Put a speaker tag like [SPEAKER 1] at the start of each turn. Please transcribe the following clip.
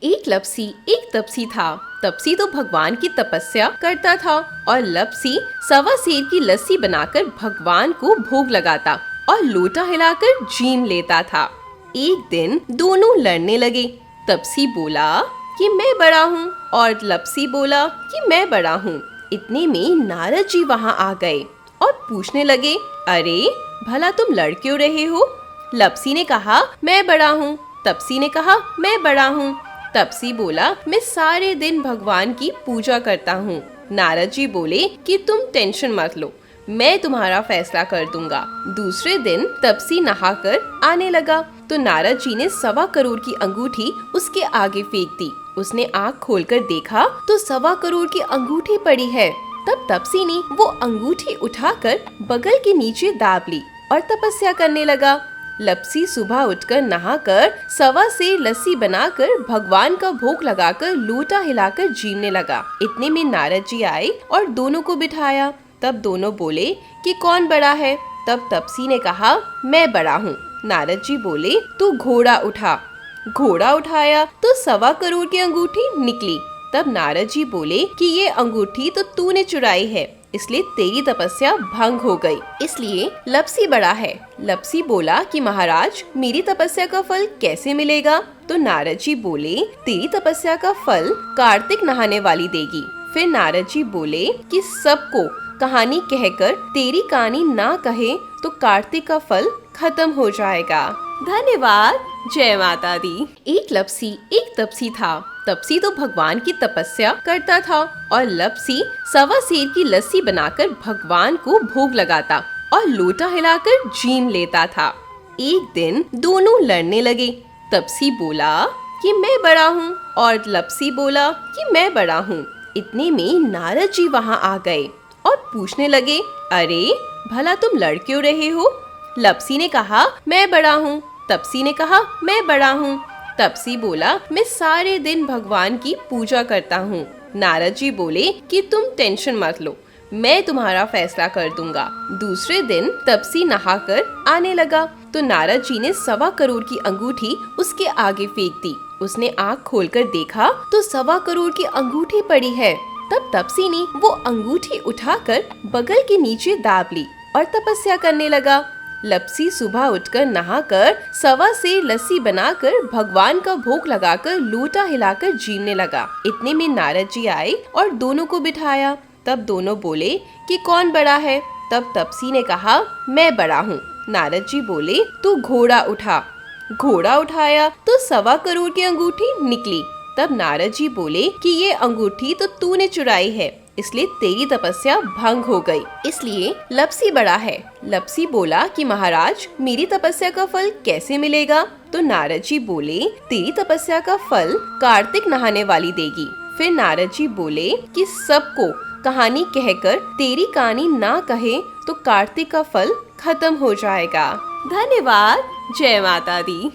[SPEAKER 1] एक लपसी एक तपसी था। तपसी तो भगवान की तपस्या करता था और लपसी सवा सेर की लस्सी बनाकर भगवान को भोग लगाता और लोटा हिलाकर जीम लेता था। एक दिन दोनों लड़ने लगे। तपसी बोला कि मैं बड़ा हूँ और लपसी बोला कि मैं बड़ा हूँ। इतने में नारद जी वहाँ आ गए और पूछने लगे, अरे भला तुम लड़ क्यों रहे हो? लपसी ने कहा, मैं बड़ा हूँ। तपसी ने कहा, मैं बड़ा हूँ। तपसी बोला, मैं सारे दिन भगवान की पूजा करता हूँ। नारद जी बोले कि तुम टेंशन मत लो, मैं तुम्हारा फैसला कर दूंगा। दूसरे दिन तपसी नहाकर आने लगा तो नारद जी ने 1.25 करोड़ की अंगूठी उसके आगे फेंक दी। उसने आँख खोलकर देखा तो 1.25 करोड़ की अंगूठी पड़ी है। तब तपसी ने वो अंगूठी उठाकर बगल के नीचे दाब ली और तपस्या करने लगा। लपसी सुबह उठकर नहाकर 1.25 सेर लस्सी बनाकर भगवान का भोग लगाकर लोटा हिलाकर जीने लगा। इतने में नारद जी आए और दोनों को बिठाया। तब दोनों बोले कि कौन बड़ा है? तब तपसी ने कहा, मैं बड़ा हूँ। नारद जी बोले, तू घोड़ा उठा। घोड़ा उठाया तो 1.25 करोड़ की अंगूठी निकली। तब नारद जी बोले कि ये अंगूठी तो तूने चुराई है, इसलिए तेरी तपस्या भंग हो गई, इसलिए लपसी बड़ा है। लपसी बोला कि महाराज, मेरी तपस्या का फल कैसे मिलेगा? तो नारद जी बोले, तेरी तपस्या का फल कार्तिक नहाने वाली देगी। फिर नारद जी बोले कि सबको कहानी कहकर तेरी कहानी ना कहे तो कार्तिक का फल खत्म हो जाएगा। धन्यवाद। जय माता दी। एक लपसी एक तपसी था। तपसी तो भगवान की तपस्या करता था और लपसी 1.25 सेर की लस्सी बनाकर भगवान को भोग लगाता और लोटा हिलाकर जीम लेता था। एक दिन दोनों लड़ने लगे। तपसी बोला कि मैं बड़ा हूँ और लपसी बोला कि मैं बड़ा हूँ। इतने में नारद जी वहाँ आ गए और पूछने लगे, अरे भला तुम लड़ क्यों रहे हो? लपसी ने कहा, मैं बड़ा हूँ। तपसी ने कहा, मैं बड़ा हूँ। तपसी बोला, मैं सारे दिन भगवान की पूजा करता हूँ। नारद जी बोले कि तुम टेंशन मत लो, मैं तुम्हारा फैसला कर दूंगा। दूसरे दिन तपसी नहाकर आने लगा तो नारद जी ने 1.25 करोड़ की अंगूठी उसके आगे फेंक दी। उसने आँख खोलकर देखा तो 1.25 करोड़ की अंगूठी पड़ी है। तब तपसी ने वो अंगूठी उठाकर बगल के नीचे दाब ली और तपस्या करने लगा। लपसी सुबह उठकर नहाकर 1.25 सेर लस्सी बनाकर भगवान का भोग लगाकर लोटा हिलाकर जीने लगा। इतने में नारद जी आए और दोनों को बिठाया। तब दोनों बोले कि कौन बड़ा है? तब तपसी ने कहा, मैं बड़ा हूँ। नारद जी बोले, तू घोड़ा उठा। घोड़ा उठाया तो 1.25 करोड़ की अंगूठी निकली। तब नारद जी बोले कि ये अंगूठी तो तूने चुराई है, इसलिए तेरी तपस्या भंग हो गई, इसलिए लपसी बड़ा है। लपसी बोला कि महाराज, मेरी तपस्या का फल कैसे मिलेगा? तो नारद जी बोले, तेरी तपस्या का फल कार्तिक नहाने वाली देगी। फिर नारद जी बोले कि सबको कहानी कहकर तेरी कहानी ना कहे तो कार्तिक का फल खत्म हो जाएगा। धन्यवाद। जय माता दी।